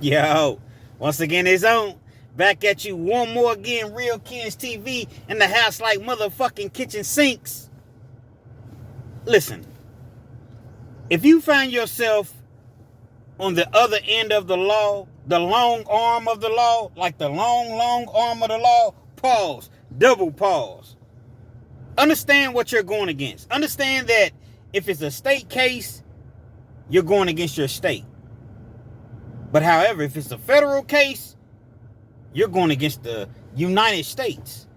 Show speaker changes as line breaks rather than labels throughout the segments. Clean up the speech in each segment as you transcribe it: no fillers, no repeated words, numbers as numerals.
Yo, once again, it's on. Back at you one more again, Real Kens TV in the house like motherfucking kitchen sinks. Listen, if you find yourself on the other end of the law, the long arm of the law, like the long arm of the law, pause, double pause. Understand what you're going against. Understand that if it's a state case, you're going against your state. But however, if it's a federal case, you're going against the United States.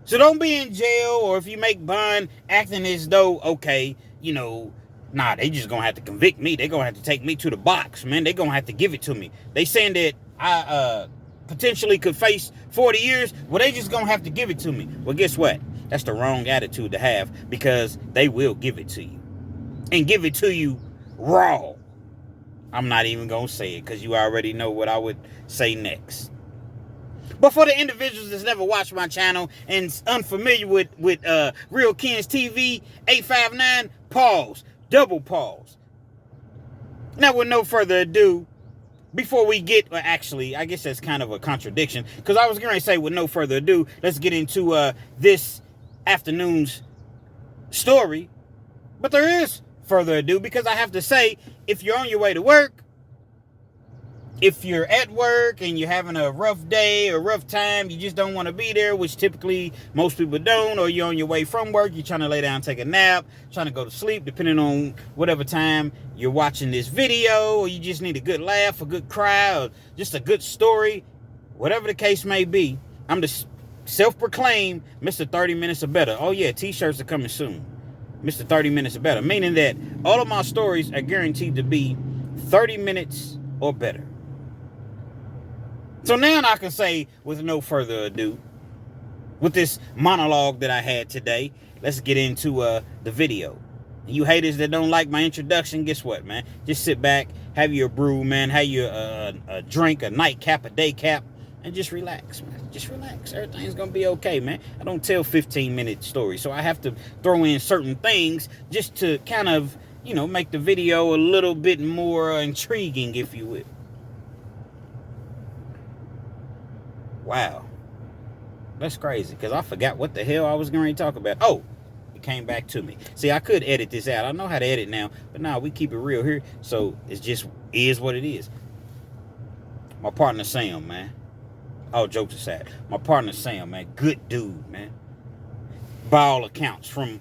So don't be in jail, or if you make bond acting as though, okay, they just going to have to convict me. They're going to have to take me to the box, man. They're going to have to give it to me. They saying that I potentially could face 40 years. Well, they just going to have to give it to me. Well, guess what? That's the wrong attitude to have, because they will give it to you. And give it to you raw. I'm not even going to say it, because you already know what I would say next. But for the individuals that's never watched my channel and unfamiliar with Real Kens TV, 859, pause. Double pause. Now, with no further ado, before we get, actually, I guess that's kind of a contradiction, because I was going to say, with no further ado, let's get into this afternoon's story. But there is further ado, because I have to say, if you're on your way to work, if you're at work and you're having a rough day or rough time, you just don't want to be there, which typically most people don't, or you're on your way from work, you're trying to lay down, take a nap, trying to go to sleep, depending on whatever time you're watching this video, or you just need a good laugh, a good cry, or just a good story, whatever the case may be, I'm the self-proclaimed Mr. 30 Minutes or Better. Oh yeah, t-shirts are coming soon. Mr. 30 Minutes or Better, meaning that all of my stories are guaranteed to be 30 minutes or better. So now I can say, with no further ado, with this monologue that I had today, let's get into the video. You haters that don't like my introduction, guess what, man? Just sit back, have your brew, man, have your a drink, a nightcap, a day cap, and just relax, man. Just relax. Everything's going to be okay, man. I don't tell 15-minute stories, so I have to throw in certain things just to kind of, make the video a little bit more intriguing, if you will. Wow. That's crazy, because I forgot what the hell I was going to talk about. Oh, it came back to me. See, I could edit this out. I know how to edit now, but now we keep it real here, so it just is what it is. My partner, Sam, man. All jokes aside. My partner, Sam, man. Good dude, man. By all accounts, from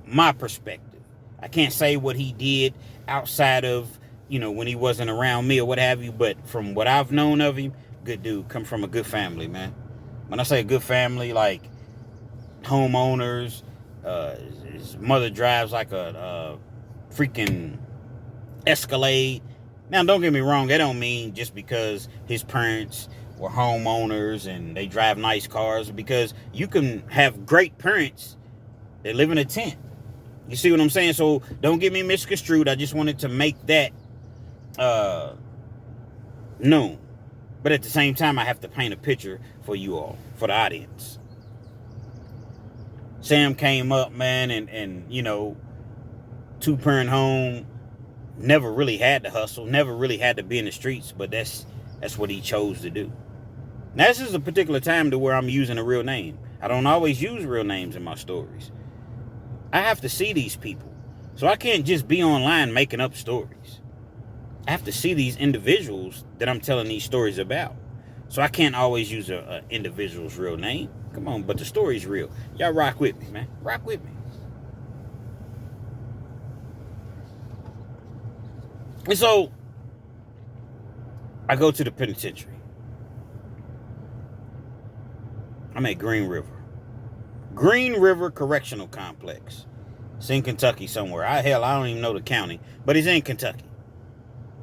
my perspective. I can't say what he did outside of, when he wasn't around me or what have you, but from what I've known of him, good dude, come from a good family, man. When I say a good family, like homeowners, his mother drives like a freaking Escalade. Now, don't get me wrong, that don't mean just because his parents were homeowners and they drive nice cars, because you can have great parents that live in a tent. You see what I'm saying? So don't get me misconstrued. I just wanted to make that known. But at the same time, I have to paint a picture for you all, for the audience. Sam came up, man, and two-parent home, never really had to hustle, never really had to be in the streets, but that's what he chose to do. Now, this is a particular time to where I'm using a real name. I don't always use real names in my stories. I have to see these people. So I can't just be online making up stories. I have to see these individuals that I'm telling these stories about. So I can't always use an individual's real name. Come on, but the story's real. Y'all rock with me, man. Rock with me. And so I go to the penitentiary. I'm at Green River. Green River Correctional Complex. It's in Kentucky somewhere. I don't even know the county, but it's in Kentucky.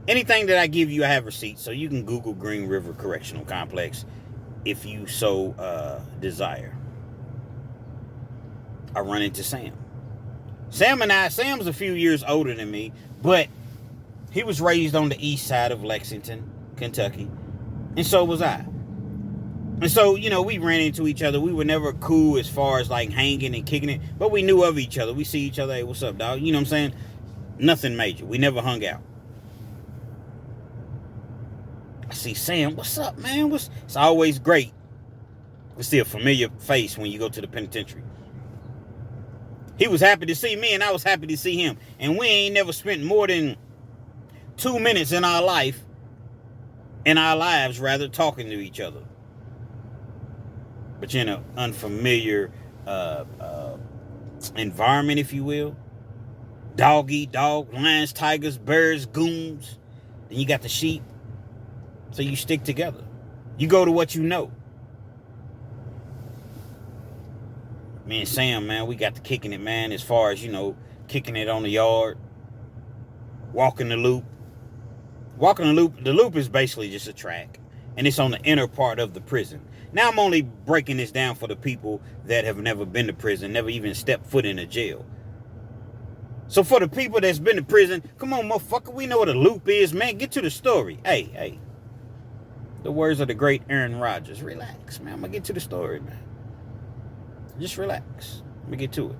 Anything that I give you, I have receipts, so you can Google Green River Correctional Complex if you so desire. I run into Sam. Sam's a few years older than me, but he was raised on the east side of Lexington, Kentucky, and so was I. And so, we ran into each other. We were never cool as far as like hanging and kicking it, but we knew of each other. We see each other, hey, what's up, dog? You know what I'm saying? Nothing major. We never hung out. I see Sam. What's up, man? It's always great to see a familiar face when you go to the penitentiary. He was happy to see me, and I was happy to see him. And we ain't never spent more than 2 minutes in our lives, talking to each other. But you're in an unfamiliar environment, if you will. Dog eat dog, lions, tigers, birds, goons. Then you got the sheep. So you stick together. You go to what you know. Me and Sam, man, we got to kicking it, man, as far as, kicking it on the yard, walking the loop. The loop is basically just a track, and it's on the inner part of the prison. Now, I'm only breaking this down for the people that have never been to prison, never even stepped foot in a jail. So for the people that's been to prison, come on, motherfucker, we know what a loop is, man. Get to the story. Hey. The words of the great Aaron Rodgers. Relax, man. I'm going to get to the story, man. Just relax. Let me get to it.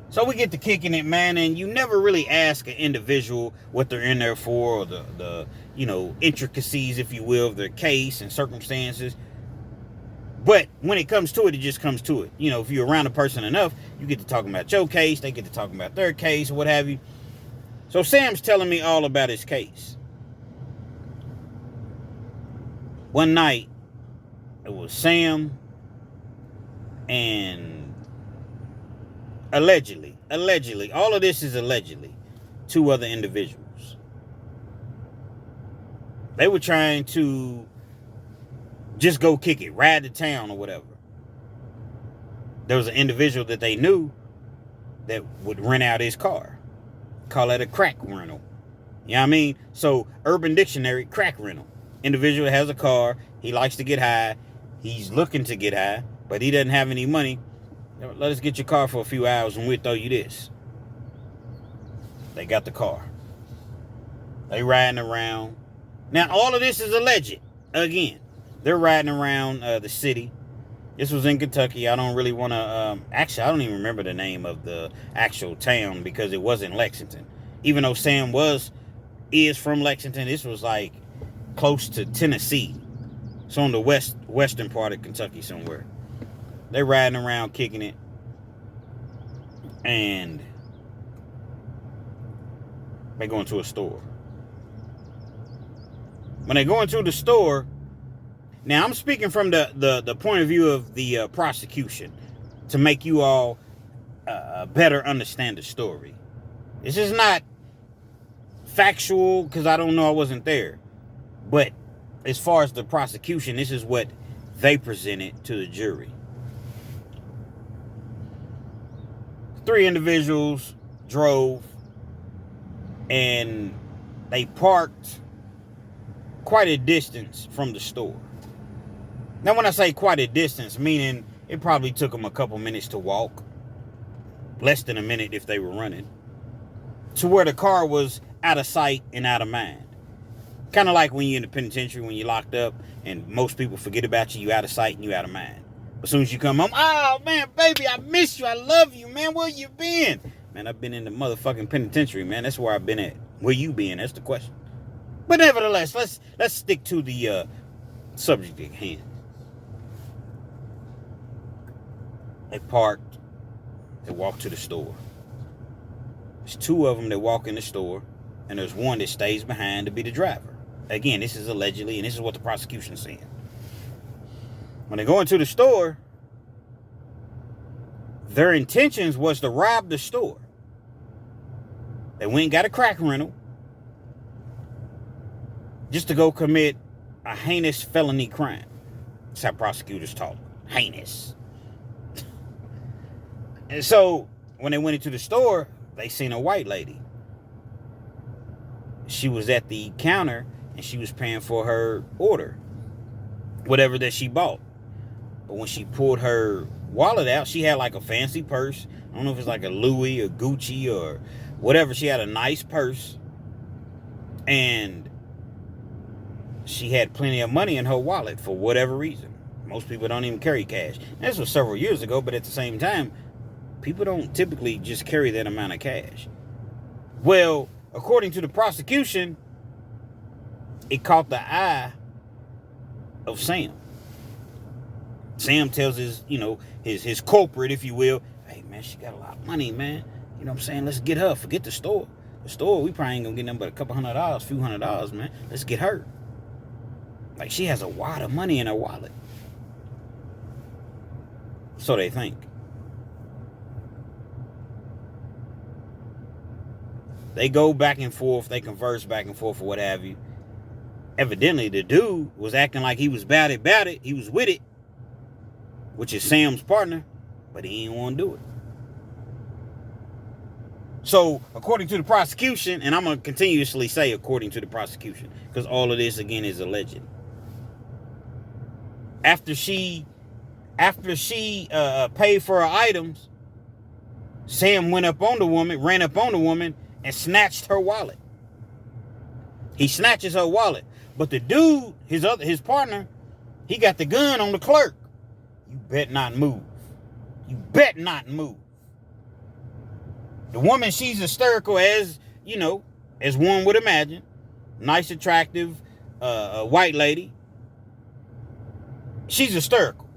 So we get to kicking it, man, and you never really ask an individual what they're in there for, or the intricacies, if you will, of their case and circumstances. But when it comes to it, it just comes to it. If you're around a person enough, you get to talking about your case, they get to talking about their case, or what have you. So Sam's telling me all about his case. One night, it was Sam and allegedly, all of this is allegedly, 2 other individuals. They were trying to just go kick it, ride to town or whatever. There was an individual that they knew that would rent out his car. Call that a crack rental. You know what I mean? So, Urban Dictionary, crack rental. Individual has a car. He likes to get high. He's looking to get high, but he doesn't have any money. Let us get your car for a few hours and we'll throw you this. They got the car. They riding around. Now, all of this is alleged. Again, they're riding around the city. This was in Kentucky. I don't really want to... actually, I don't even remember the name of the actual town because it wasn't Lexington. Even though Sam is from Lexington, this was like close to Tennessee. So on the western part of Kentucky somewhere. They're riding around kicking it. And they go into a store. When they go into the store, now I'm speaking from the point of view of the prosecution to make you all better understand the story. This is not factual because I don't know, I wasn't there. But as far as the prosecution, this is what they presented to the jury. 3 individuals drove and they parked quite a distance from the store. Now, when I say quite a distance, meaning it probably took them a couple minutes to walk, less than a minute if they were running, to where the car was out of sight and out of mind. Kind of like when you're in the penitentiary, when you're locked up, and most people forget about you, you out of sight and you out of mind. As soon as you come home, oh, man, baby, I miss you, I love you, man, where you been? Man, I've been in the motherfucking penitentiary, man, that's where I've been at. Where you been? That's the question. But nevertheless, let's stick to the subject at hand. They parked. They walked to the store. There's 2 of them that walk in the store, and there's 1 that stays behind to be the driver. Again, this is allegedly, and this is what the prosecution's saying. When they go into the store, their intentions was to rob the store. They went and got a crack rental just to go commit a heinous felony crime. That's how prosecutors talk. Heinous. And so, when they went into the store, they seen a white lady. She was at the counter, and she was paying for her order. Whatever that she bought. But when she pulled her wallet out, she had like a fancy purse. I don't know if it's like a Louis or Gucci or whatever. She had a nice purse. And she had plenty of money in her wallet for whatever reason. Most people don't even carry cash. And this was several years ago, but at the same time, people don't typically just carry that amount of cash. Well, according to the prosecution, it caught the eye of Sam. Sam tells his, his corporate, if you will, hey, man, she got a lot of money, man. You know what I'm saying? Let's get her. Forget the store. The store, we probably ain't gonna get nothing but a couple $100, few $100, man. Let's get her. Like, she has a wad of money in her wallet. So they think. They go back and forth. They converse back and forth or what have you. Evidently, the dude was acting like he was about it. He was with it, which is Sam's partner, but he didn't want to do it. So, according to the prosecution, and I'm going to continuously say according to the prosecution, because all of this, again, is alleged. After she paid for her items, Sam ran up on the woman, and snatched her wallet. He snatches her wallet. But the dude, his partner, he got the gun on the clerk. You bet not move. You bet not move. The woman, she's hysterical as one would imagine. Nice, attractive, white lady. She's hysterical.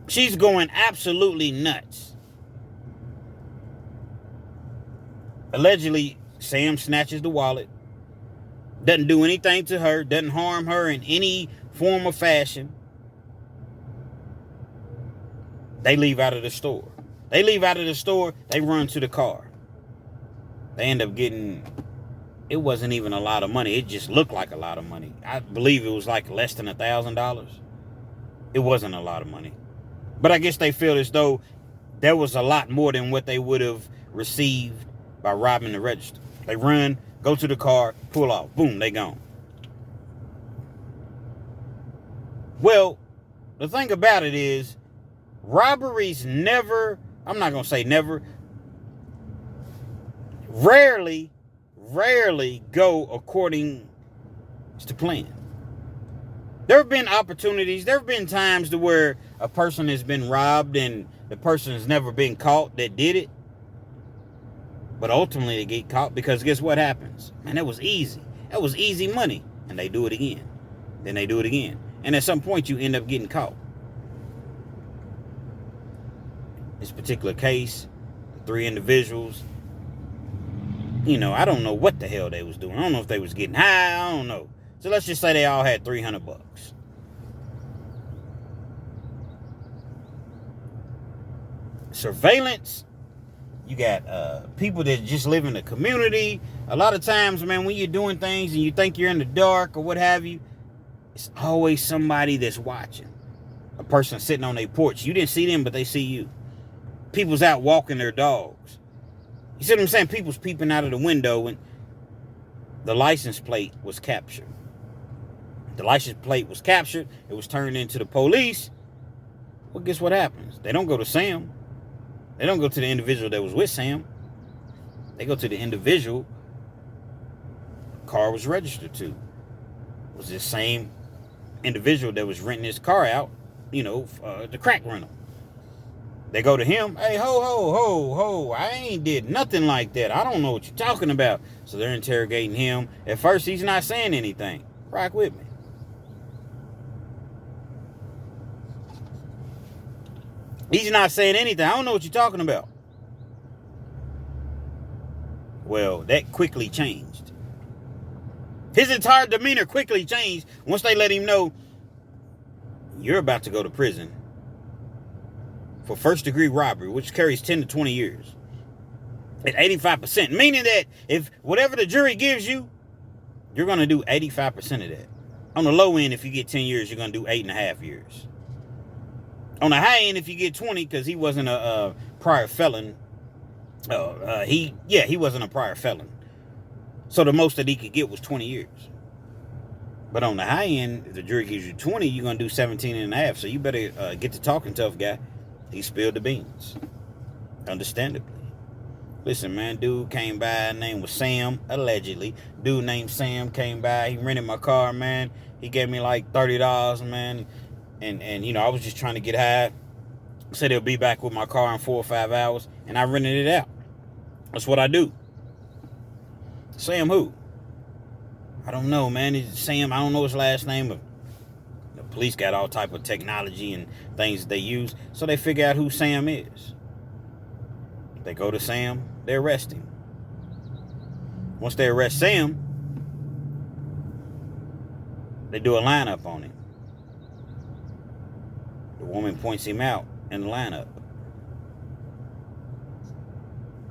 She's going absolutely nuts. Allegedly, Sam snatches the wallet. Doesn't do anything to her. Doesn't harm her in any form or fashion. They leave out of the store. They run to the car. They end up getting, it wasn't even a lot of money. It just looked like a lot of money. I believe it was like less than $1,000. It wasn't a lot of money. But I guess they feel as though there was a lot more than what they would have received by robbing the register. They run, go to the car, pull off. Boom, they gone. Well, the thing about it is, robberies never, I'm not going to say never, rarely go according to plan. There have been opportunities, there have been times to where a person has been robbed and the person has never been caught that did it. But ultimately they get caught because guess what happens? Man, that was easy. That was easy money. And they do it again. Then they do it again. And at some point you end up getting caught. This particular case, the 3 individuals, I don't know what the hell they was doing. I don't know if they was getting high. I don't know. So let's just say they all had $300. Surveillance. You got people that just live in the community. A lot of times, man, when you're doing things and you think you're in the dark or what have you, it's always somebody that's watching. A person sitting on their porch. You didn't see them, but they see you. People's out walking their dogs. You see what I'm saying? People's peeping out of the window when the license plate was captured. The license plate was captured. It was turned into the police. Well, guess what happens? They don't go to Sam. They don't go to the individual that was with Sam. They go to the individual the car was registered to. It was this same individual that was renting his car out, the crack rental. They go to him. Hey, ho, I ain't did nothing like that. I don't know what you're talking about. So they're interrogating him. At first, he's not saying anything. Rock with me. He's not saying anything. I don't know what you're talking about. Well, that quickly changed. His entire demeanor quickly changed once they let him know, you're about to go to prison for first-degree robbery, which carries 10 to 20 years. At 85%. Meaning that if whatever the jury gives you, you're going to do 85% of that. On the low end, if you get 10 years, you're going to do 8.5 years. On the high end, if you get 20, because he wasn't a prior felon. He wasn't a prior felon. So the most that he could get was 20 years. But on the high end, if the jury gives you 20, you're going to do 17.5. So you better get to talking, tough guy. He spilled the beans. Understandably. Listen, man, dude came by, name was Sam, allegedly. Dude named Sam came by, he rented my car, man. He gave me like $30, man. And I was just trying to get high. Said he'll be back with my car in 4 or 5 hours. And I rented it out. That's what I do. Sam who? I don't know, man. It's Sam. I don't know his last name, but the police got all type of technology and things that they use, so they figure out who Sam is. They go to Sam, they arrest him. Once they arrest Sam, they do a lineup on him. The woman points him out in the lineup.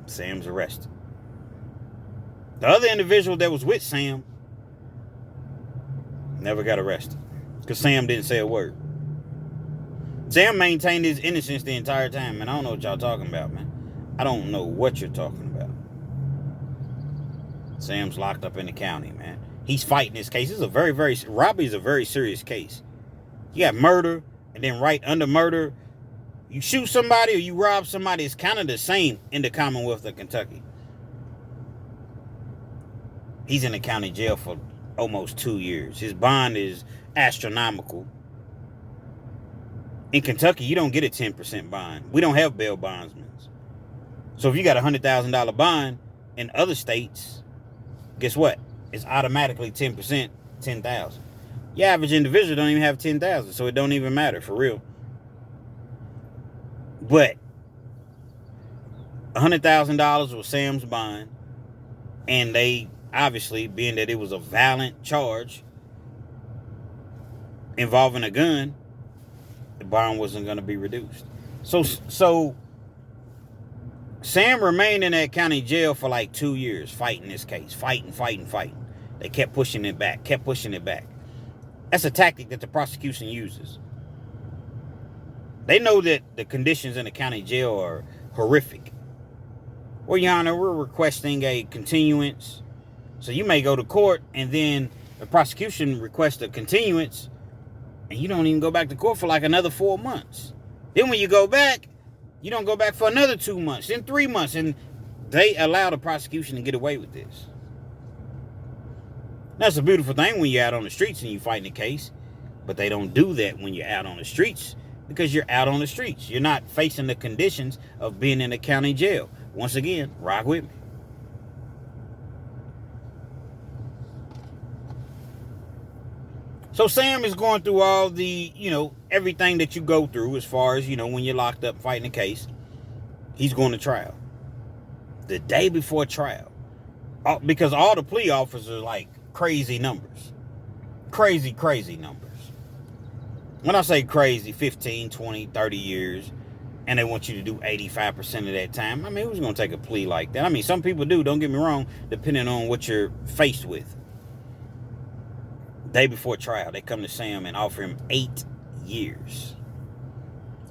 Sam's arrested. The other individual that was with Sam never got arrested because Sam didn't say a word. Sam maintained his innocence the entire time, man. I don't know what y'all talking about, man. I don't know what you're talking about. Sam's locked up in the county, man. He's fighting this case. This is a robbery is a very serious case. You got murder, and then right under murder, you shoot somebody or you rob somebody. It's kind of the same in the Commonwealth of Kentucky. He's in the county jail for almost 2 years. His bond is astronomical. In Kentucky, you don't get a 10% bond. We don't have bail bondsmen. So if you got a $100,000 bond in other states, guess what? It's automatically 10%, $10,000. Your average individual don't even have $10,000, so it don't even matter for real. But $100,000 was Sam's bond, and they obviously, being that it was a violent charge involving a gun, the bond wasn't going to be reduced. So Sam remained in that county jail for like 2 years fighting this case. Fighting. They kept pushing it back. That's a tactic that the prosecution uses. They know that the conditions in the county jail are horrific. Well, Your Honor, we're requesting a continuance. So you may go to court and then the prosecution requests a continuance and you don't even go back to court for like another 4 months. Then when you go back, you don't go back for another 2 months, then 3 months, and they allow the prosecution to get away with this. That's a beautiful thing when you're out on the streets and you fighting a case, but they don't do that when you're out on the streets because you're out on the streets. You're not facing the conditions of being in a county jail. Once again, rock with me. So Sam is going through all the, everything that you go through as far as, when you're locked up fighting a case. He's going to trial. The day before trial. Because all the plea offers are like crazy numbers. Crazy numbers. When I say crazy, 15, 20, 30 years, and they want you to do 85% of that time. I mean, who's going to take a plea like that? I mean, some people do, don't get me wrong, depending on what you're faced with. Day before trial, they come to Sam and offer him 8 years.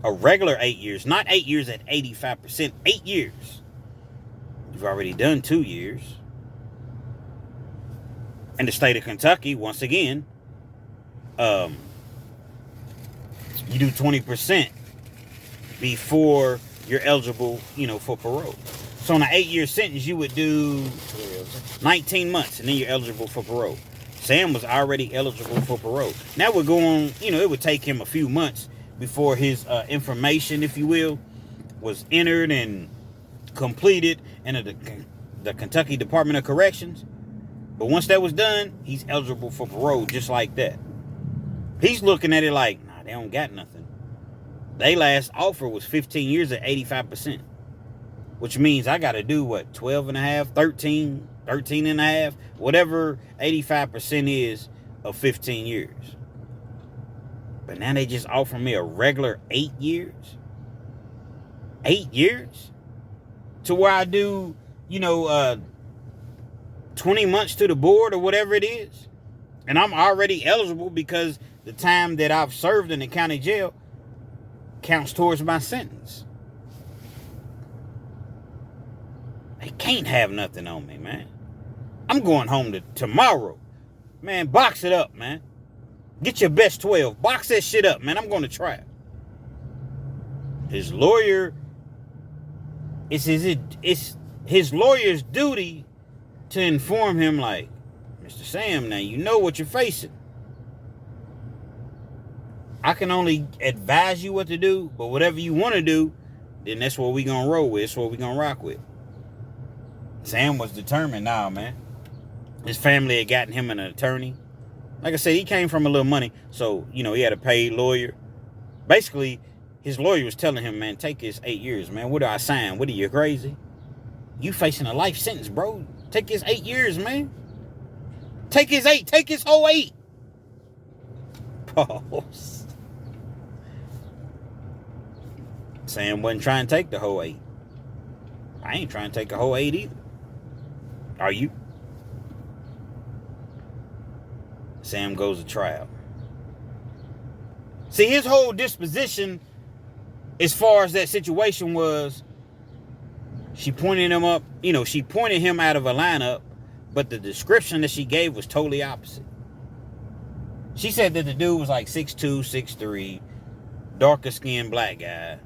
A regular 8 years, not 8 years at 85%, 8 years. You've already done 2 years. In the state of Kentucky, once again, you do 20% before you're eligible, for parole. So in an 8-year sentence, you would do 19 months, and then you're eligible for parole. Sam was already eligible for parole. Now we're going, it would take him a few months before his information, if you will, was entered and completed into the Kentucky Department of Corrections. But once that was done, he's eligible for parole just like that. He's looking at it like, nah, they don't got nothing. They last offer was 15 years at 85%, which means I got to do what, 12 and a half, 13 and a half, whatever 85% is of 15 years. But now they just offer me a regular 8 years. 8 years? To where I do, 20 months to the board or whatever it is. And I'm already eligible because the time that I've served in the county jail counts towards my sentence. They can't have nothing on me, man. I'm going home tomorrow. Man, box it up, man. Get your best 12. Box that shit up, man. I'm going to trial. His lawyer, it's his lawyer's duty to inform him, like, Mr. Sam, now you know what you're facing. I can only advise you what to do, but whatever you want to do, then that's what we gonna roll with. That's what we gonna rock with. Sam was determined now, man. His family had gotten him an attorney. Like I said, he came from a little money, so, he had a paid lawyer. Basically, his lawyer was telling him, man, take his 8 years, man. What do I sign? What are you, crazy? You facing a life sentence, bro. Take his 8 years, man. Take his 8. Take his whole 8. Pause. Sam wasn't trying to take the whole 8. I ain't trying to take a whole 8 either. Are you? Sam goes to trial. See, his whole disposition as far as that situation was, she pointed him up, she pointed him out of a lineup, but the description that she gave was totally opposite. She said that the dude was like 6'2", 6'3", darker skinned black guy.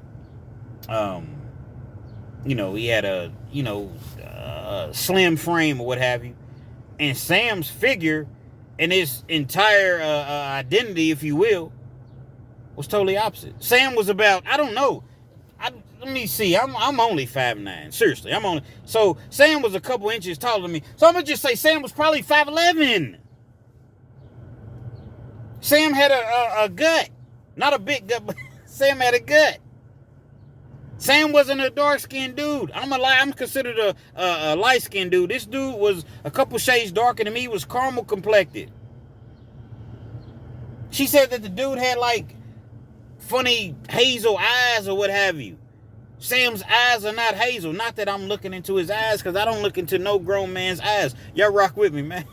He had a slim frame or what have you. And Sam's figure and his entire identity, if you will, was totally opposite. Sam was about, I don't know. Let me see. I'm only 5'9". Seriously, so Sam was a couple inches taller than me. So I'm gonna just say Sam was probably 5'11". Sam had a gut, not a big gut, but Sam had a gut. Sam wasn't a dark-skinned dude. I'm considered a light-skinned dude. This dude was a couple shades darker than me. He was caramel complected. She said that the dude had like funny hazel eyes or what have you. Sam's eyes are not hazel. Not that I'm looking into his eyes, because I don't look into no grown man's eyes. Y'all rock with me, man.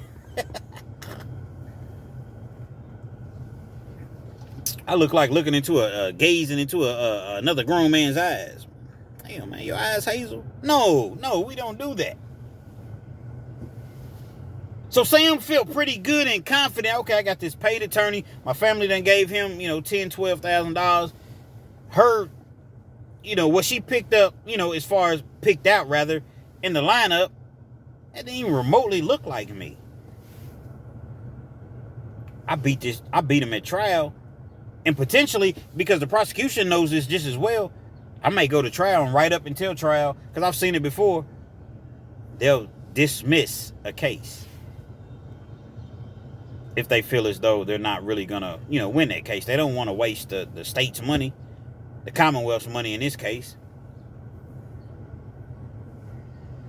I look like looking into gazing into another grown man's eyes. Damn, man, your eyes hazel? No, we don't do that. So Sam felt pretty good and confident. Okay, I got this paid attorney. My family done gave him, $10,000, $12,000. Her, what she picked up, as far as picked out rather, in the lineup, that didn't even remotely look like me. I beat him at trial. And potentially, because the prosecution knows this just as well, I may go to trial, and right up until trial, because I've seen it before, they'll dismiss a case if they feel as though they're not really going to, win that case. They don't want to waste the state's money, the Commonwealth's money in this case.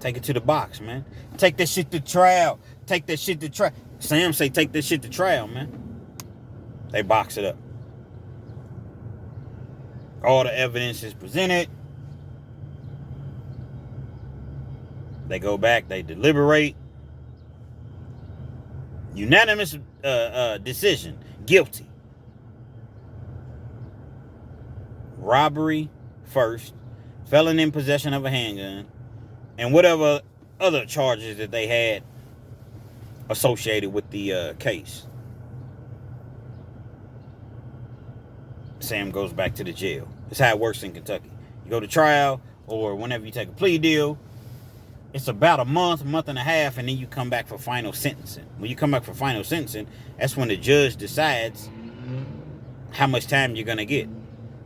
Take it to the box, man. Take that shit to trial. Take that shit to trial. Sam say take that shit to trial, man. They box it up. All the evidence is presented. They go back, they deliberate. Unanimous decision. Guilty. Robbery first. Felon in possession of a handgun. And whatever other charges that they had associated with the case. Sam goes back to the jail. That's how it works in Kentucky. You go to trial, or whenever you take a plea deal, it's about a month and a half, and then you come back for final sentencing. When you come back for final sentencing, that's when the judge decides how much time you're going to get.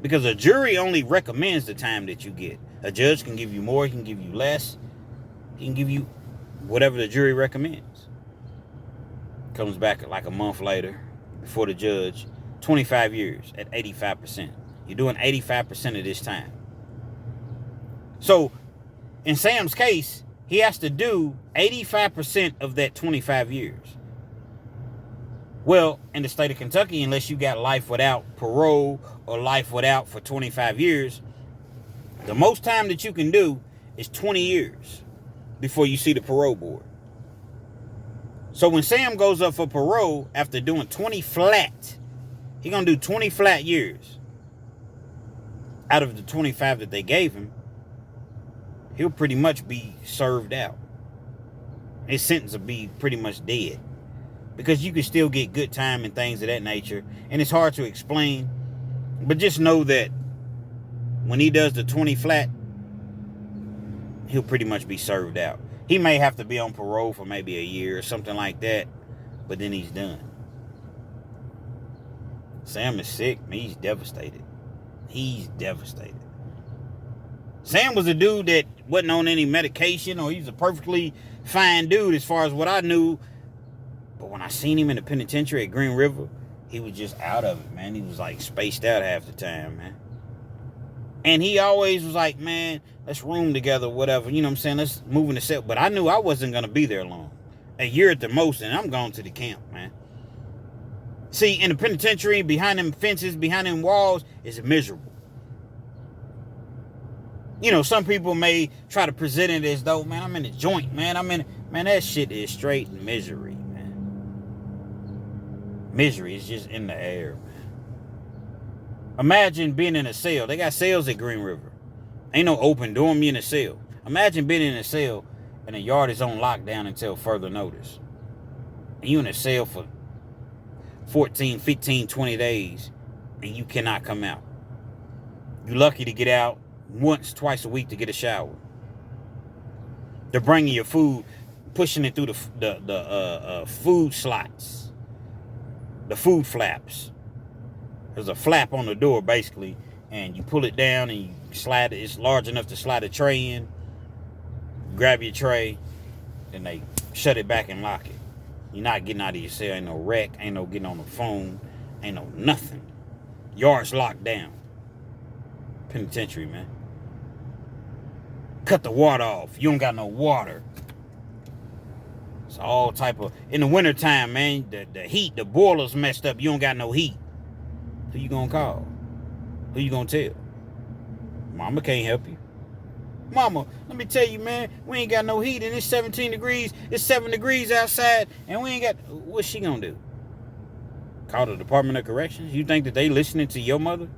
Because a jury only recommends the time that you get. A judge can give you more, he can give you less. He can give you whatever the jury recommends. Comes back like a month later before the judge. 25 years at 85%. You're doing 85% of this time. So, in Sam's case, he has to do 85% of that 25 years. Well, in the state of Kentucky, unless you got life without parole or life without for 25 years, the most time that you can do is 20 years before you see the parole board. So when Sam goes up for parole after doing 20 flat, he's going to do 20 flat years. Out of the 25 that they gave him, he'll pretty much be served out. His sentence will be pretty much dead. Because you can still get good time and things of that nature. And it's hard to explain. But just know that when he does the 20 flat, he'll pretty much be served out. He may have to be on parole for maybe a year or something like that. But then he's done. Sam is sick. He's devastated. He's devastated. Sam was a dude that wasn't on any medication, or he's a perfectly fine dude as far as what I knew But when I seen him in the penitentiary at Green River, he was just out of it, man. He was like spaced out half the time, man. And he always was like, man, let's room together, whatever. You know what I'm saying? Let's move in the cell. But I knew I wasn't going to be there long. A year at the most, and I'm going to the camp, man. See, in the penitentiary, behind them fences, behind them walls, it's miserable. You know, some people may try to present it as though, man, I'm in a joint, man. Man, that shit is straight misery, man. Misery is just in the air, man. Imagine being in a cell. They got cells at Green River. Ain't no open door, me in a cell. Imagine being in a cell and the yard is on lockdown until further notice. And you in a cell for 14, 15, 20 days and you cannot come out. You're lucky to get out once, twice a week to get a shower. They're bringing your food, pushing it through the food slots, the food flaps. There's a flap on the door, basically, and you pull it down and you slide it. It's large enough to slide a tray in. Grab your tray, then they shut it back and lock it. You're not getting out of your cell. Ain't no wreck, ain't no getting on the phone, ain't no nothing. Yard's locked down. Penitentiary, man. Cut the water off. You don't got no water. It's all type of... In the wintertime, man, the heat, the boiler's messed up. You don't got no heat. Who you gonna call? Who you gonna tell? Mama can't help you. Mama, let me tell you, man, we ain't got no heat and it's 17 degrees. It's 7 degrees outside and we ain't got... What's she gonna do? Call the Department of Corrections? You think that they listening to your mother?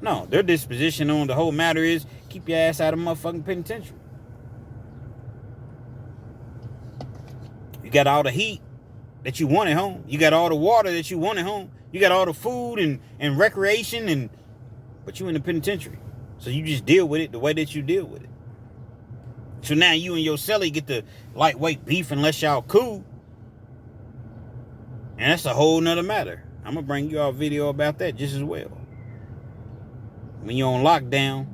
No, their disposition on the whole matter is keep your ass out of motherfucking penitentiary. You got all the heat that you want at home. You got all the water that you want at home. You got all the food and recreation, but you in the penitentiary. So you just deal with it the way that you deal with it. So now you and your cellie get the lightweight beef unless y'all cool. And that's a whole nother matter. I'm going to bring you all a video about that just as well. When you're on lockdown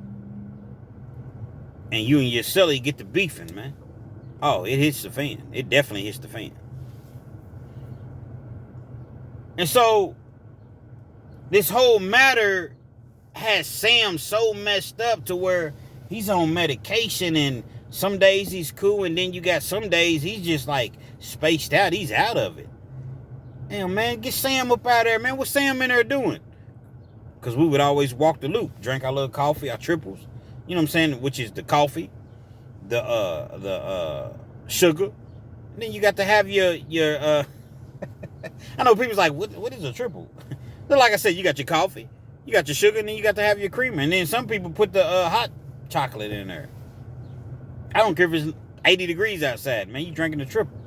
and you and your cellie get the beefing, man. Oh, it hits the fan. It definitely hits the fan. And so this whole matter has Sam so messed up to where he's on medication and some days he's cool and then you got some days he's just like spaced out. He's out of it. Damn, man, get Sam up out of there, man. What's Sam in there doing? Because we would always walk the loop, drink our little coffee, our triples. You know what I'm saying? Which is the coffee, the sugar. And then you got to have your I know people's like, what is a triple? But like I said, you got your coffee, you got your sugar, and then you got to have your creamer. And then some people put the hot chocolate in there. I don't care if it's 80 degrees outside, man. You drinking the triple.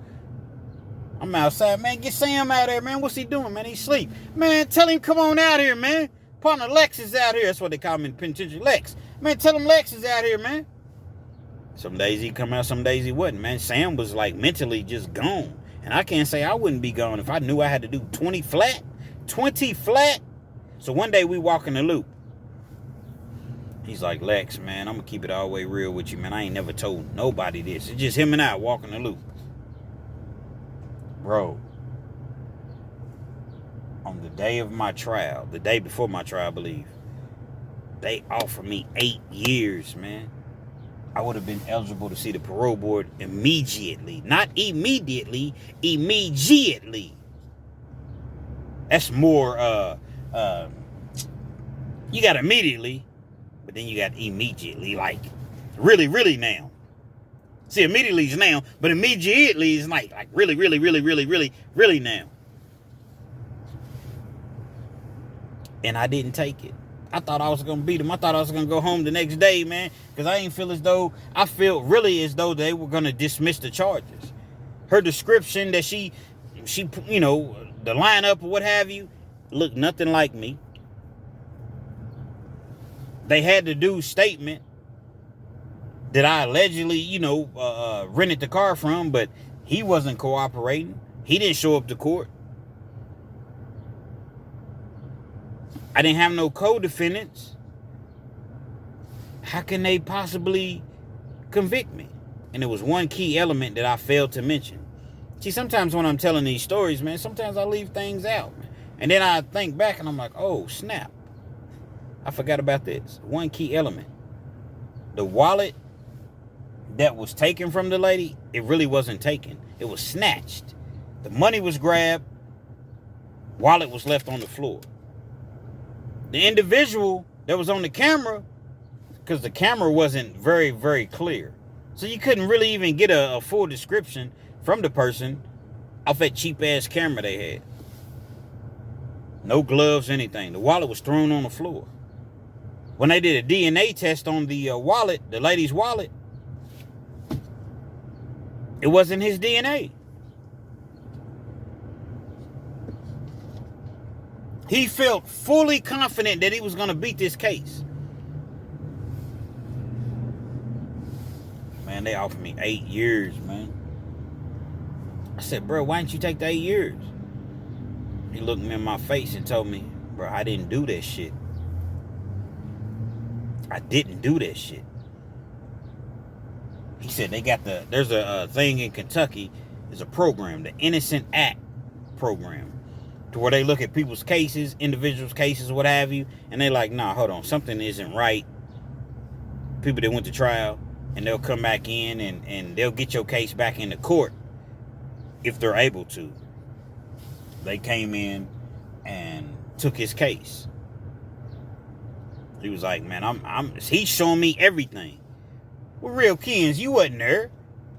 I'm outside, man. Get Sam out there, man. What's he doing, man? He sleep. Man, tell him come on out here, man. Partner Lex is out here. That's what they call him in penitentiary, Lex. Man, tell him Lex is out here, man. Some days he come out, some days he wouldn't, man. Sam was like mentally just gone. And I can't say I wouldn't be gone if I knew I had to do 20 flat. 20 flat. So one day we walk in the loop. He's like, Lex, man, I'm going to keep it all the way real with you, man. I ain't never told nobody this. It's just him and I walking the loop. Bro, on the day of my trial, the day before my trial, I believe, they offered me 8 years, man. I would have been eligible to see the parole board immediately. Not immediately, immediately. That's more, you got immediately, but then you got immediately, like, really, really now. See, immediately is now, but immediately is like really, really, really, really, really, really now. And I didn't take it. I thought I was going to beat them. I thought I was going to go home the next day, man, because I ain't feel as though, I felt really as though they were going to dismiss the charges. Her description that she, you know, the lineup or what have you, looked nothing like me. They had the dude's statement that I allegedly, you know, rented the car from, but he wasn't cooperating. He didn't show up to court. I didn't have no co-defendants. How can they possibly convict me? And there was one key element that I failed to mention. See, sometimes when I'm telling these stories, man, sometimes I leave things out. And then I think back and I'm like, oh, snap. I forgot about this. One key element. The wallet that was taken from the lady, it really wasn't taken. It was snatched. The money was grabbed. Wallet was left on the floor. The individual that was on the camera, because the camera wasn't very, very clear. So you couldn't really even get a full description from the person off that cheap-ass camera they had. No gloves, anything. The wallet was thrown on the floor. When they did a DNA test on the wallet, the lady's wallet, it wasn't his DNA. He felt fully confident that he was going to beat this case. Man, they offered me 8 years, man. I said, bro, why didn't you take the 8 years? He looked me in my face and told me, bro, I didn't do that shit. I didn't do that shit. He said there's a thing in Kentucky, there's a program, the Innocent Act program, to where they look at people's cases, individuals' cases, what have you, and they're like, nah, hold on, something isn't right. People that went to trial, and they'll come back in and they'll get your case back into court if they're able to. They came in and took his case. He was like, man, he's showing me everything. Well, real Kens, you wasn't there.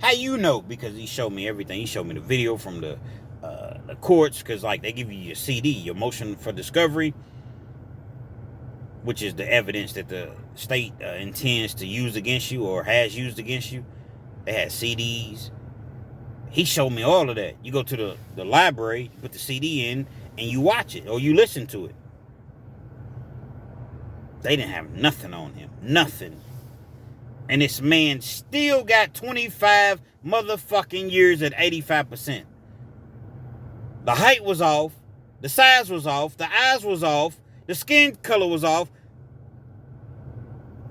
How you know? Because he showed me everything. He showed me the video from the courts, because like they give you your CD, your motion for discovery, which is the evidence that the state intends to use against you or has used against you. They had CDs. He showed me all of that. You go to the library, you put the CD in, and you watch it or you listen to it. They didn't have nothing on him. Nothing. And this man still got 25 motherfucking years at 85%. The height was off. The size was off. The eyes was off. The skin color was off.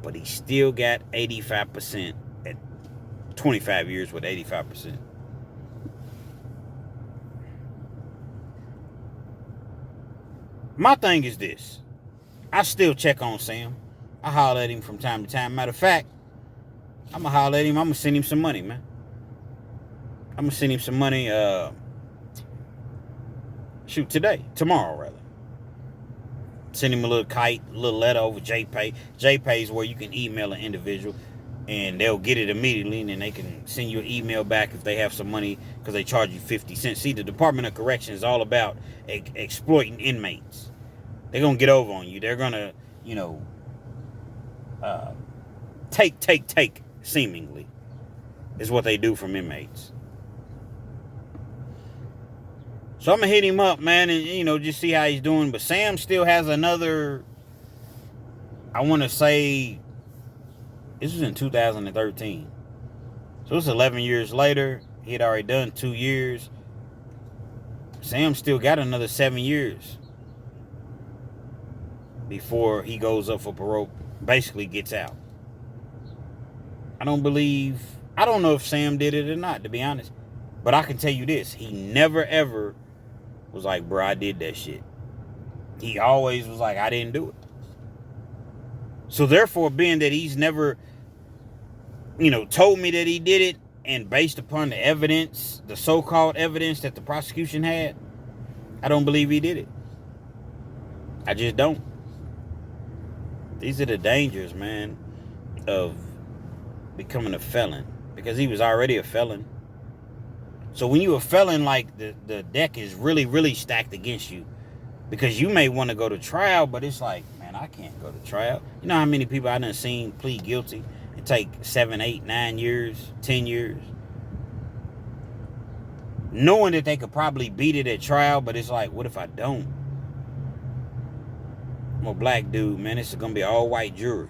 But he still got 85% at 25 years with 85%. My thing is this. I still check on Sam. I holler at him from time to time. Matter of fact, I'm going to holler at him. I'm going to send him some money, man. I'm going to send him some money, tomorrow, rather. Send him a little kite, a little letter over JPay. JPay is where you can email an individual, and they'll get it immediately, and then they can send you an email back if they have some money, because they charge you 50 cents. See, the Department of Corrections is all about exploiting inmates. They're going to get over on you. They're going to, take, seemingly, is what they do from inmates. So I'm going to hit him up, man, and, just see how he's doing. But Sam still has another, I want to say, this was in 2013. So it's 11 years later. He had already done 2 years. Sam still got another 7 years before he goes up for parole, basically gets out. I don't know if Sam did it or not, to be honest. But I can tell you this. He never, ever was like, bro, I did that shit. He always was like, I didn't do it. So therefore, being that he's never, told me that he did it, and based upon the evidence, the so-called evidence that the prosecution had, I don't believe he did it. I just don't. These are the dangers, man, of becoming a felon, because he was already a felon. So when you're a felon, like, the deck is really, really stacked against you, because you may want to go to trial, but it's like, man, I can't go to trial. You know how many people I done seen plead guilty and take 7, 8, 9 years, 10 years, knowing that they could probably beat it at trial, but it's like, what if I don't? I'm a black dude, man. This is going to be all white jury.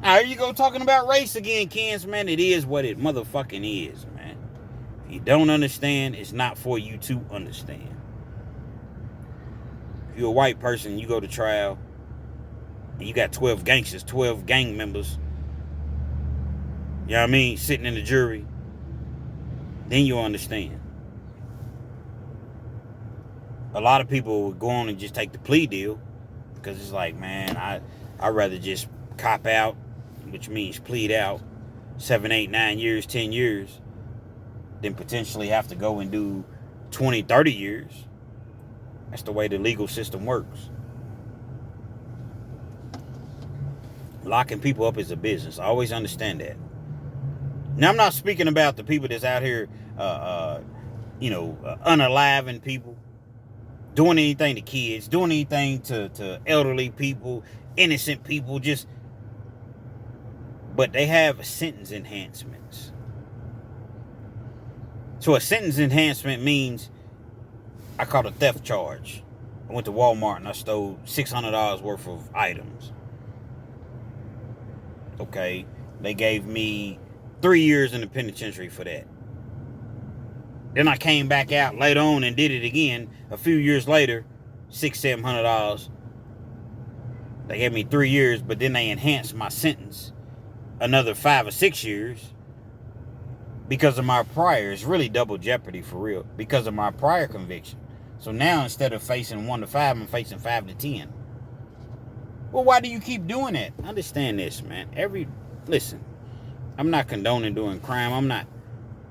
Here you go talking about race again, Kens, man. It is what it motherfucking is, man. If you don't understand, it's not for you to understand. If you're a white person, you go to trial, and you got 12 gangsters, 12 gang members, you know what I mean, sitting in the jury, then you'll understand. A lot of people would go on and just take the plea deal because it's like, man, I'd rather just cop out, which means plead out 7, 8, 9 years, 10 years, than potentially have to go and do 20, 30 years. That's the way the legal system works. Locking people up is a business. I always understand that. Now, I'm not speaking about the people that's out here, unaliving people, doing anything to kids, doing anything to elderly people, innocent people, but they have sentence enhancements. So a sentence enhancement means I caught a theft charge. I went to Walmart and I stole $600 worth of items. Okay, they gave me 3 years in the penitentiary for that. Then I came back out later on and did it again a few years later, $600-$700. They gave me 3 years, but then they enhanced my sentence another 5 or 6 years because of my prior. It's really double jeopardy for real because of my prior conviction. So now instead of facing 1 to 5, I'm facing 5 to 10. Well, why do you keep doing that? Understand this, man. Listen, I'm not condoning doing crime.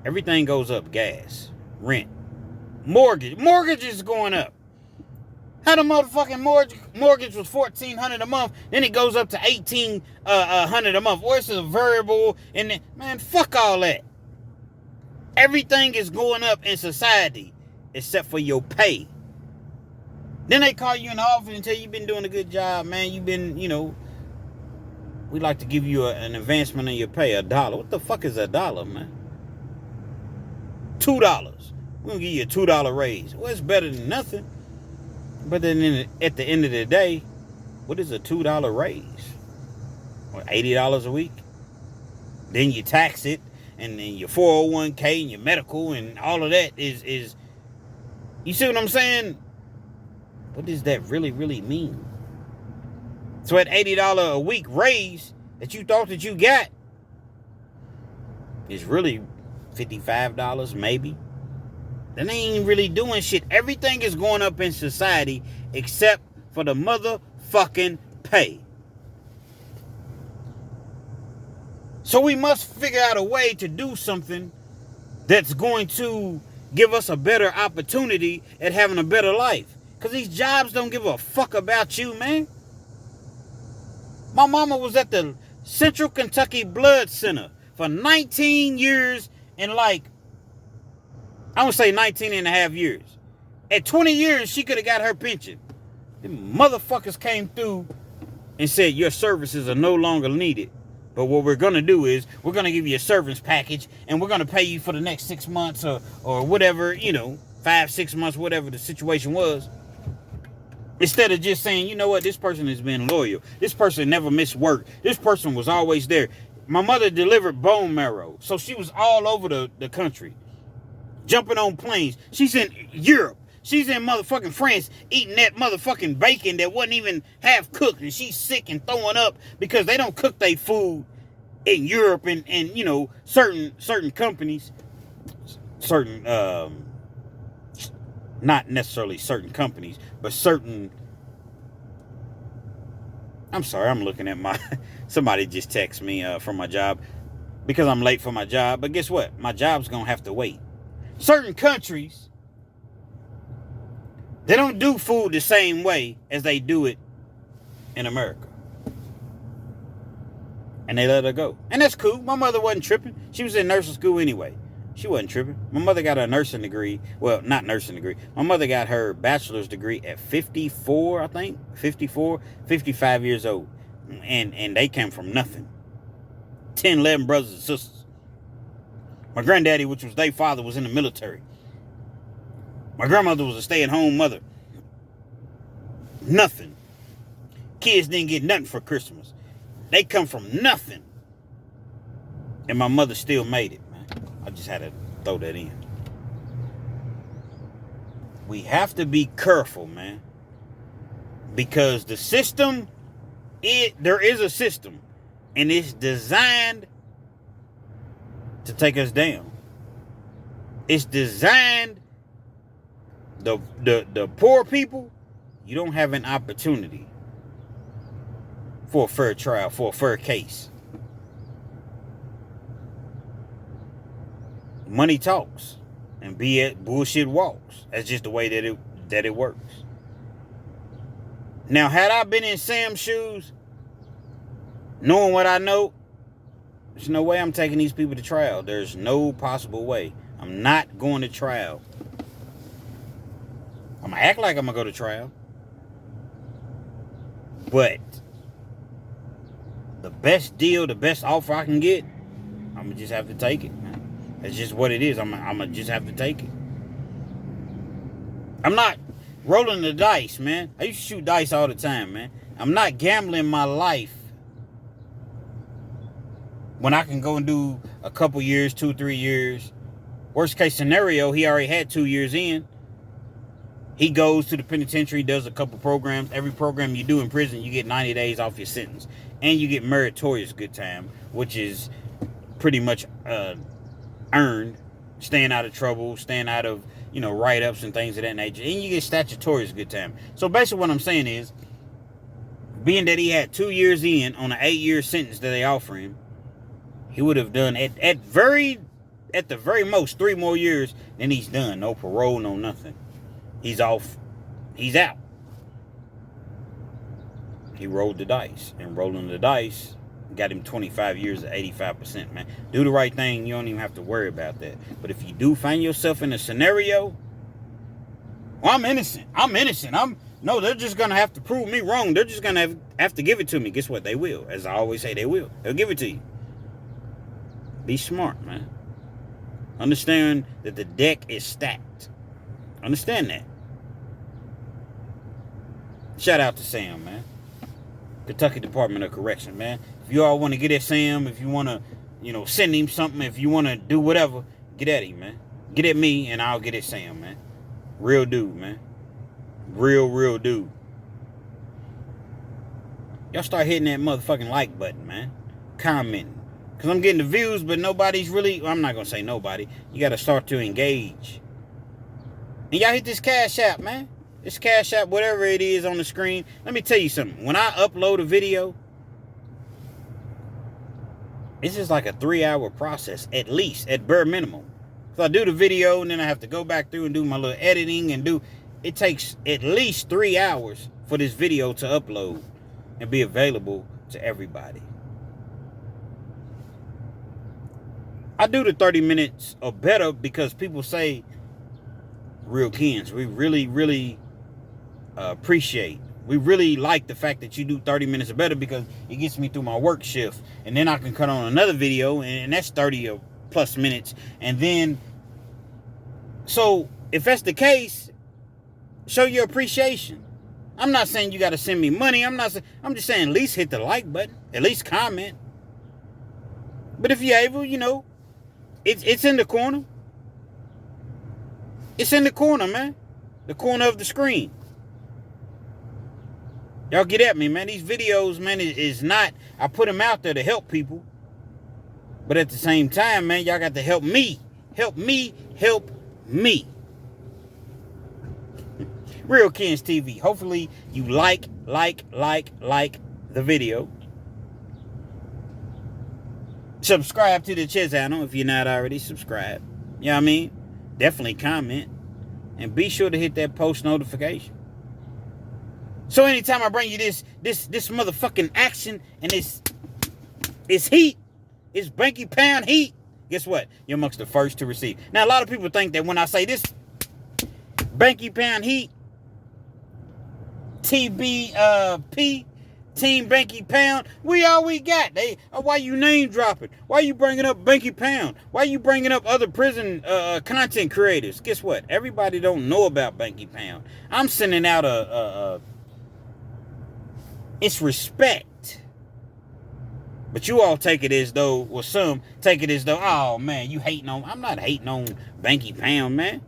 Everything goes up. Gas, rent, mortgage is going up. How the motherfucking mortgage was $1,400 a month, then it goes up to $1,800 a month. Or it's a variable, and then, man, fuck all that. Everything is going up in society except for your pay. Then they call you in the office and tell you you've been doing a good job, man. You've been, we like to give you an advancement in your pay, $1. What the fuck is $1, man? $2. We're going to give you a $2 raise. Well, it's better than nothing. But then at the end of the day, what is a $2 raise? What, $80 a week? Then you tax it, and then your 401k and your medical and all of that is you see what I'm saying? What does that really, really mean? So at $80 a week raise that you thought that you got is really $55 maybe. That ain't really doing shit. Everything is going up in society except for the motherfucking pay. So we must figure out a way to do something that's going to give us a better opportunity at having a better life. Because these jobs don't give a fuck about you, man. My mama was at the Central Kentucky Blood Center for 19 years and I would say 19 and a half years. At 20 years, she could have got her pension. The motherfuckers came through and said, your services are no longer needed. But what we're going to do is we're going to give you a servants package and we're going to pay you for the next 6 months or whatever, 5, 6 months, whatever the situation was. Instead of just saying, you know what, this person has been loyal. This person never missed work. This person was always there. My mother delivered bone marrow. So she was all over the country. Jumping on planes. She's in Europe. She's in motherfucking France eating that motherfucking bacon that wasn't even half cooked. And she's sick and throwing up because they don't cook their food in Europe and certain companies. Certain, not necessarily certain companies, but certain... I'm sorry, I'm looking at somebody just texted me from my job because I'm late for my job. But guess what? My job's going to have to wait. Certain countries, they don't do food the same way as they do it in America. And they let her go. And that's cool. My mother wasn't tripping. She was in nursing school anyway. She wasn't tripping. My mother got a nursing degree. Well, not nursing degree. My mother got her bachelor's degree at 54, I think. 54, 55 years old. And they came from nothing. 10, 11 brothers and sisters. My granddaddy, which was their father, was in the military. My grandmother was a stay-at-home mother. Nothing. Kids didn't get nothing for Christmas. They come from nothing. And my mother still made it, man. I just had to throw that in. We have to be careful, man. Because the system, there is a system. And it's designed to take us down. It's designed, the poor people, you don't have an opportunity for a fair trial, for a fair case. Money talks and bullshit walks. That's just the way that it works. Now, had I been in Sam's shoes, knowing what I know, there's no way I'm taking these people to trial. There's no possible way. I'm not going to trial. I'm going to act like I'm going to go to trial. But the best deal, the best offer I can get, I'm going to just have to take it, man. That's just what it is. I'm going to just have to take it. I'm not rolling the dice, man. I used to shoot dice all the time, man. I'm not gambling my life when I can go and do a couple years, 2-3 years. Worst case scenario, he already had 2 years in. He goes to the penitentiary, does a couple programs. Every program you do in prison, you get 90 days off your sentence. And you get meritorious good time, which is pretty much earned. Staying out of trouble, staying out of, write-ups and things of that nature. And you get statutory good time. So basically what I'm saying is, being that he had 2 years in on an 8-year sentence that they offer him, he would have done at the very most 3 more years, then he's done. No parole, no nothing. He's off. He's out. He rolled the dice. And rolling the dice got him 25 years at 85%, man. Do the right thing. You don't even have to worry about that. But if you do find yourself in a scenario, well, I'm innocent. No, they're just going to have to prove me wrong. They're just going to have to give it to me. Guess what? They will. As I always say, they will. They'll give it to you. Be smart, man. Understand that the deck is stacked. Understand that. Shout out to Sam, man. Kentucky Department of Correction, man. If you all want to get at Sam, if you want to, send him something, if you want to do whatever, get at him, man. Get at me and I'll get at Sam, man. Real dude, man. Real dude. Y'all start hitting that motherfucking like button, man. Commenting. Because I'm getting the views, but nobody's really, I'm not going to say nobody. You got to start to engage. And y'all hit this Cash App, man. This Cash App, whatever it is on the screen. Let me tell you something. When I upload a video, it's just like a 3-hour process, at least, at bare minimum. So I do the video, and then I have to go back through and do my little editing and it takes at least 3 hours for this video to upload and be available to everybody. I do the 30 minutes or better because people say, Real Kens, we really appreciate. We really like the fact that you do 30 minutes or better because it gets me through my work shift. And then I can cut on another video and that's 30 or plus minutes. And then, so if that's the case, show your appreciation. I'm not saying you got to send me money. I'm just saying at least hit the like button. At least comment. But if you're able, it's in the corner. It's in the corner, man. The corner of the screen. Y'all get at me, man. These videos, man, is not, I put them out there to help people. But at the same time, man, y'all got to help me. Help me. Real Kens TV. Hopefully you like the video. Subscribe to the channel if you're not already subscribed. You know what I mean? Definitely comment. And be sure to hit that post notification. So anytime I bring you this motherfucking action and it's heat, it's Banky Pound heat, guess what? You're amongst the first to receive. Now, a lot of people think that when I say this Banky Pound heat, TBP, Team Banky Pound, we all we got. Why you name dropping? Why you bringing up Banky Pound? Why you bringing up other prison content creators? Guess what? Everybody don't know about Banky Pound. I'm sending out it's respect. But you all take it as though, or some take it as though, oh man, you hating on. I'm not hating on Banky Pound, man.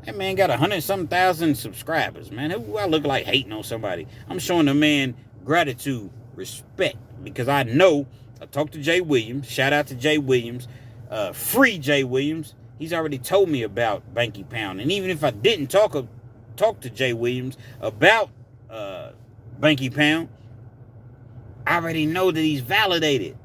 That man got 100-something thousand subscribers, man. Who I look like hating on somebody? I'm showing the man gratitude, respect, because I know I talked to Jay Williams. Shout out to Jay Williams. Free Jay Williams. He's already told me about Banky Pound. And even if I didn't talk to Jay Williams about Banky Pound, I already know that he's validated.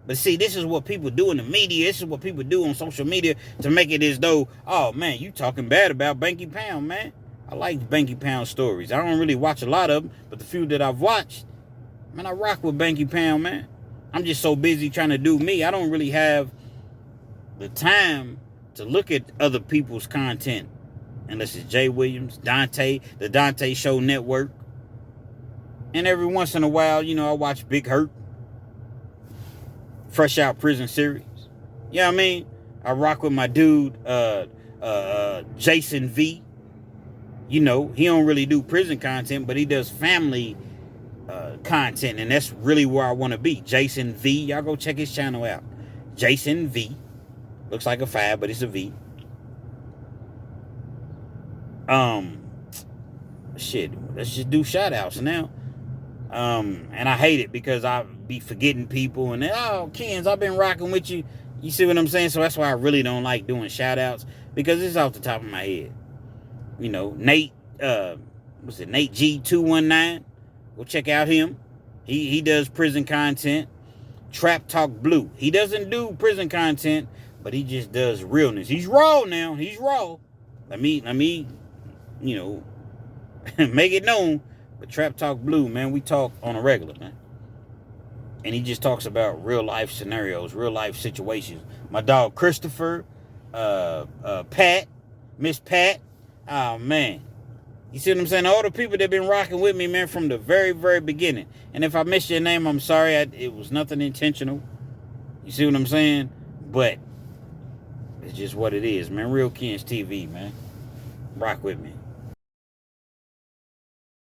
But see, this is what people do in the media. This is what people do on social media to make it as though, oh, man, you talking bad about Banky Pound, man. I like Banky Pound stories. I don't really watch a lot of them, but the few that I've watched, man, I rock with Banky Pound, man. I'm just so busy trying to do me. I don't really have the time to look at other people's content. Unless it's Jay Williams, Dante, the Dante Show Network. And every once in a while, you know, I watch Big Hurt. Fresh Out Prison series. You know what I mean? I rock with my dude, Jason V. You know, he don't really do prison content, but he does family content. And that's really where I want to be. Jason V. Y'all go check his channel out. Jason V. Looks like a 5, but it's a V. Shit, let's just do shout outs now. And I hate it because I be forgetting people and oh, Kens, I've been rocking with you. You see what I'm saying? So that's why I really don't like doing shout outs, because it's off the top of my head. You know, Nate, what's it, Nate G219. Go check out him. He does prison content. Trap Talk Blue. He doesn't do prison content, but he just does realness. He's raw now. He's raw. Let me, you know, make it known. But Trap Talk Blue, man, we talk on a regular, man. And he just talks about real life scenarios, real life situations. My dog Christopher, Pat, Miss Pat. Oh, man. You see what I'm saying? All the people that been rocking with me, man, from the very, very beginning. And if I missed your name, I'm sorry. It was nothing intentional. You see what I'm saying? But it's just what it is, man. Real Kens TV, man. Rock with me.